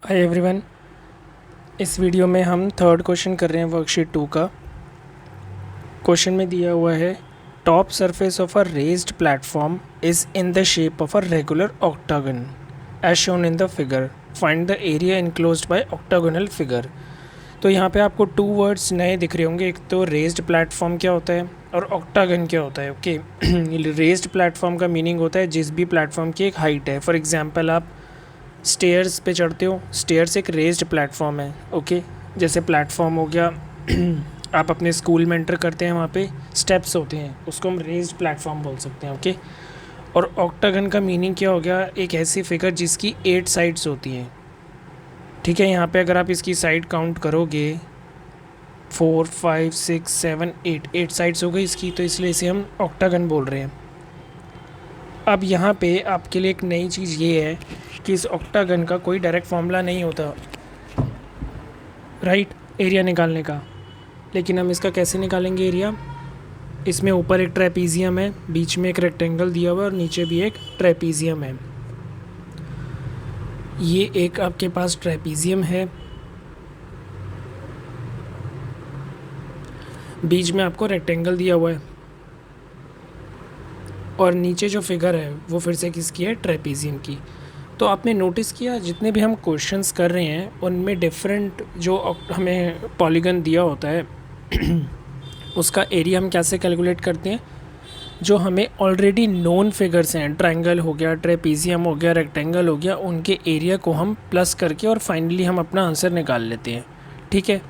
Hi everyone. इस video में हम थर्ड क्वेश्चन कर रहे हैं वर्कशीट 2 का। क्वेश्चन में दिया हुआ है top surface of a raised platform is in the shape of a regular octagon as shown in the figure, find the area enclosed by octagonal figure. तो यहाँ पे आपको टू वर्ड्स नए दिख रहे होंगे, एक तो रेज्ड प्लेटफॉर्म क्या होता है और ऑक्टागन क्या होता है। ओके रेज्ड प्लेटफॉर्म का मीनिंग होता है जिस भी प्लेटफॉर्म की एक हाइट है। फॉर एग्जांपल आप स्टेयर्स पे चढ़ते हो, स्टेयर्स एक रेज्ड प्लेटफॉर्म है। ओके, जैसे प्लेटफॉर्म हो गया आप अपने स्कूल में एंटर करते हैं, वहाँ पे स्टेप्स होते हैं, उसको हम रेज्ड प्लेटफॉर्म बोल सकते हैं। ओके, और ऑक्टागन का मीनिंग क्या हो गया, एक ऐसी फिगर जिसकी 8 साइड्स होती हैं। ठीक है, यहाँ पे अगर आप इसकी साइड काउंट करोगे 4 5 6 7 8 साइड्स हो गई इसकी, तो इसलिए इसे हम ऑक्टागन बोल रहे हैं। अब यहाँ पे आपके लिए एक नई चीज़ ये है कि इस ऑक्टागन का कोई डायरेक्ट फॉर्मूला नहीं होता, राइट, एरिया निकालने का। लेकिन हम इसका कैसे निकालेंगे एरिया? इसमें ऊपर एक ट्रेपीजियम है, बीच में एक रेक्टेंगल दिया हुआ है और नीचे भी एक ट्रेपीजियम है। ये एक आपके पास ट्रेपीजियम है, बीच में आपको रेक्टेंगल दिया हुआ है और नीचे जो फिगर है वो फिर से किसकी है? ट्रेपीजियम की। तो आपने नोटिस किया जितने भी हम क्वेश्चंस कर रहे हैं उनमें डिफरेंट जो हमें पॉलीगन दिया होता है उसका एरिया हम कैसे कैलकुलेट करते हैं? जो हमें ऑलरेडी नोन फिगर्स हैं, ट्रायंगल हो गया, ट्रेपीजियम हो गया, रेक्टेंगल हो गया, उनके एरिया को हम प्लस करके और फाइनली हम अपना आंसर निकाल लेते हैं। ठीक है,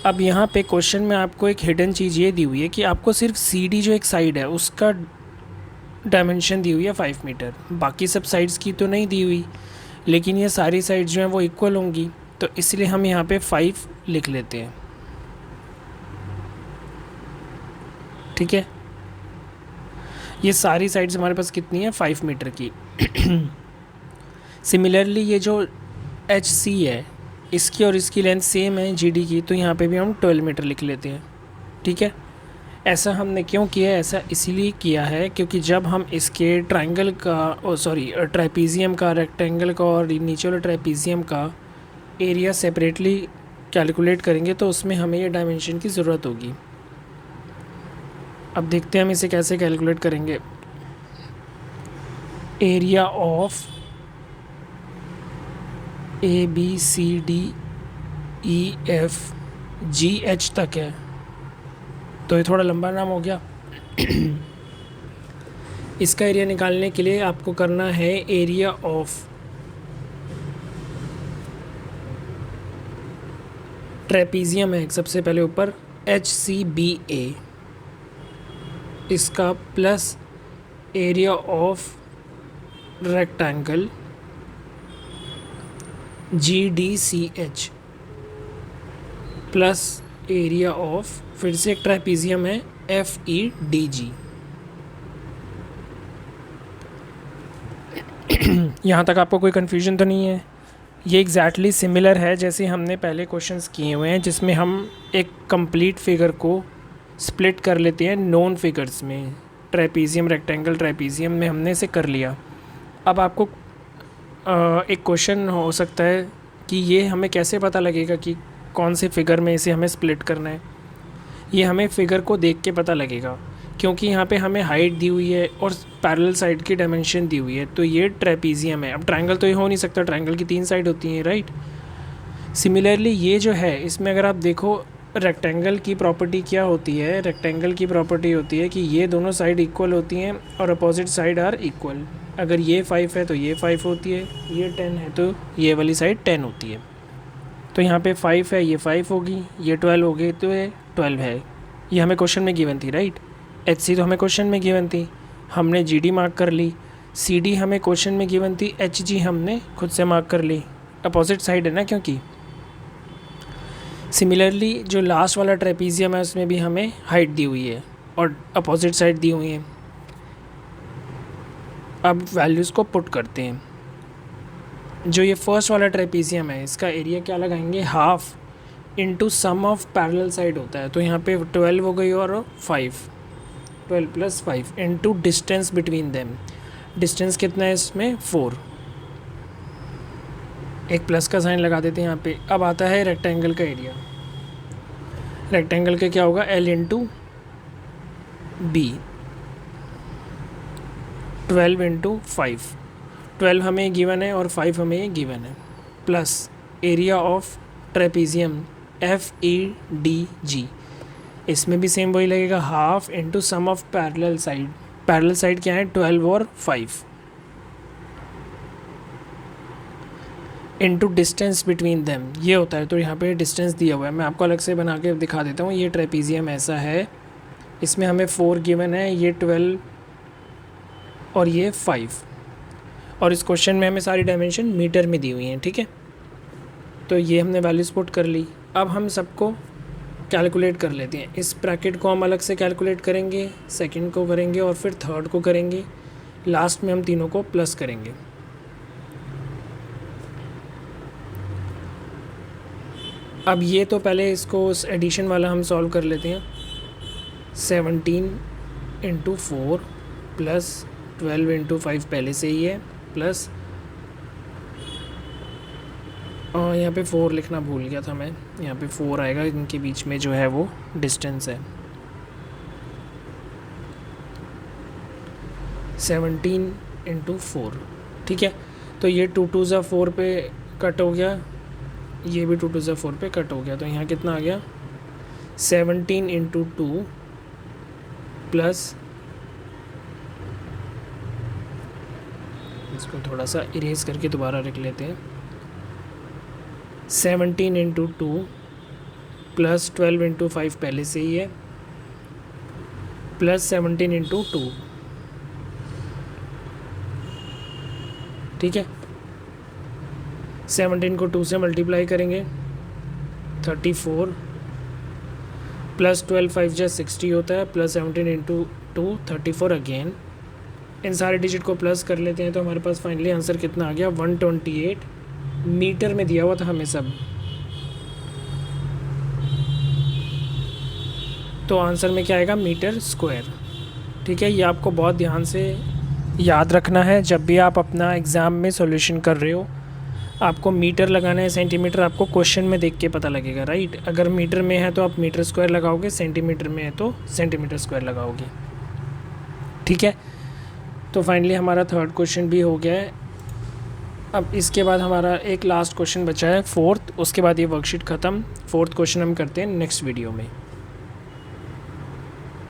अब यहाँ पे क्वेश्चन में आपको एक हिडन चीज़ ये दी हुई है कि आपको सिर्फ सी डी जो एक साइड है उसका डायमेंशन दी हुई है 5 मीटर, बाकी सब साइड्स की तो नहीं दी हुई, लेकिन ये सारी साइड्स जो हैं वो इक्वल होंगी, तो इसलिए हम यहाँ पे 5 लिख लेते हैं। ठीक है, ये सारी साइड्स हमारे पास कितनी है? 5 मीटर की। सिमिलरली ये जो एच सी है, इसकी और इसकी लेंथ सेम है जी डी की, तो यहाँ पे भी हम 12 मीटर लिख लेते हैं। ठीक है, ऐसा हमने क्यों किया है? ऐसा इसीलिए किया है क्योंकि जब हम इसके ट्रायंगल का ट्राइपीजियम का, रेक्टेंगल का और नीचे वाले ट्राइपीजियम का एरिया सेपरेटली कैलकुलेट करेंगे तो उसमें हमें ये डायमेंशन की ज़रूरत होगी। अब देखते हैं हम इसे कैसे कैलकुलेट करेंगे। Area of A B C D E F G H तक है, तो ये थोड़ा लंबा नाम हो गया। इसका एरिया निकालने के लिए आपको करना है एरिया ऑफ ट्रेपीजियम है सबसे पहले ऊपर, एच सी बी ए, इसका plus area of rectangle G D C H, plus area of फिर से एक ट्राइपीजियम है एफ ई डी जी। यहाँ तक आपको कोई कन्फ्यूजन तो नहीं है? ये एग्जैक्टली सिमिलर है जैसे हमने पहले क्वेश्चंस किए हुए हैं, जिसमें हम एक कंप्लीट फिगर को स्प्लिट कर लेते हैं नॉन फिगर्स में। ट्राइपीजियम, रेक्टेंगल, ट्राइपीजियम में हमने इसे कर लिया। अब आपको एक क्वेश्चन हो सकता है कि ये हमें कैसे पता लगेगा कि कौन से फिगर में इसे हमें स्प्लिट करना है? ये हमें फ़िगर को देख के पता लगेगा, क्योंकि यहाँ पे हमें हाइट दी हुई है और पैरेलल साइड की डायमेंशन दी हुई है, तो ये ट्रेपीजियम है। अब ट्रायंगल तो ये हो नहीं सकता, ट्रायंगल की 3 साइड होती हैं, राइट। सिमिलरली ये जो है, इसमें अगर आप देखो रेक्टेंगल की प्रॉपर्टी क्या होती है? रेक्टेंगल की प्रॉपर्टी होती है कि ये दोनों साइड इक्वल होती हैं और अपोजिट साइड आर इक्वल। अगर ये 5 है तो ये 5 होती है, ये 10 है तो ये वाली साइड 10 होती है। तो यहाँ पे 5 है, ये 5 होगी, ये 12 हो गई तो ये 12 है। ये हमें क्वेश्चन में गिवन थी, राइट। एच सी तो हमें क्वेश्चन में गिवन थी, हमने जी डी मार्क कर ली। सी डी हमें क्वेश्चन में गिवन थी, एच जी हमने खुद से मार्क कर ली, अपोजिट साइड है ना क्योंकि। सिमिलरली जो लास्ट वाला ट्रेपीजियम है उसमें भी हमें हाइट दी हुई है और अपोजिट साइड दी हुई है। अब वैल्यूज़ को पुट करते हैं। जो ये फर्स्ट वाला ट्रेपीजियम है इसका एरिया क्या लगाएंगे? Half into sum of parallel side होता है, तो यहाँ पे 12 हो गई और 5, 12 plus 5 into distance between them. Distance कितना है इसमें? 4। एक प्लस का साइन लगा देते हैं यहाँ पे। अब आता है रेक्टेंगल का एरिया। रेक्टेंगल का क्या होगा, L इंटू बी, 12 इंटू 5, 12 हमें गिवन है और 5 हमें गिवन है, plus area of trapezium FEDG, इसमें भी सेम वही लगेगा, half into sum of parallel side. Parallel side क्या है, 12 और 5, इंटू डिस्टेंस बिटवीन देम, ये होता है। तो यहाँ पे डिस्टेंस दिया हुआ है, मैं आपको अलग से बना के दिखा देता हूँ। ये ट्रेपीजियम ऐसा है, इसमें हमें 4 गिवन है, ये 12 और ये 5, और इस क्वेश्चन में हमें सारी डायमेंशन मीटर में दी हुई हैं, ठीक है। तो ये हमने वैल्यूज पुट कर ली। अब हम सबको कैलकुलेट कर लेते हैं। इस ब्रैकेट को हम अलग से कैलकुलेट करेंगे, सेकंड को करेंगे और फिर थर्ड को करेंगे, लास्ट में हम तीनों को प्लस करेंगे। अब ये तो पहले इसको एडिशन वाला हम सॉल्व कर लेते हैं। 17 इंटू 4 प्लस 12 इंटू 5 पहले से ही है, प्लस और यहाँ पे 4 लिखना भूल गया था मैं, यहाँ पे 4 आएगा, इनके बीच में जो है वो डिस्टेंस है। 17 इंटू 4, ठीक है। तो ये 2 2 ज़ा 4 पे कट हो गया, ये भी 2 2 ज़ा 4 पे कट हो गया। तो यहाँ कितना आ गया, 17 इंटू 2 प्लस, इसको थोड़ा सा इरेज करके दोबारा लिख लेते हैं, 17 इंटू 2 प्लस 12 इंटू 5 पहले से ही है, प्लस 17 इंटू 2, ठीक है। 17 को 2 से मल्टीप्लाई करेंगे, 34 प्लस 12 5 जा 60 होता है, प्लस 17 इंटू 2 34 अगेन। इन सारे डिजिट को प्लस कर लेते हैं तो हमारे पास फाइनली आंसर कितना आ गया, 128 मीटर में दिया हुआ था हमें सब। तो आंसर में क्या आएगा, मीटर स्क्वायर, ठीक है। ये आपको बहुत ध्यान से याद रखना है। जब भी आप अपना एग्ज़ाम में सॉल्यूशन कर रहे हो, आपको मीटर लगाना है, सेंटीमीटर आपको क्वेश्चन में देख के पता लगेगा, राइट। अगर मीटर में है तो आप मीटर स्क्वायर लगाओगे, सेंटीमीटर में है तो सेंटीमीटर स्क्वायर लगाओगे, ठीक है। तो फाइनली हमारा थर्ड क्वेश्चन भी हो गया है। अब इसके बाद हमारा एक लास्ट क्वेश्चन बचा है, फोर्थ, उसके बाद ये वर्कशीट ख़त्म। फोर्थ क्वेश्चन हम करते हैं नेक्स्ट वीडियो में।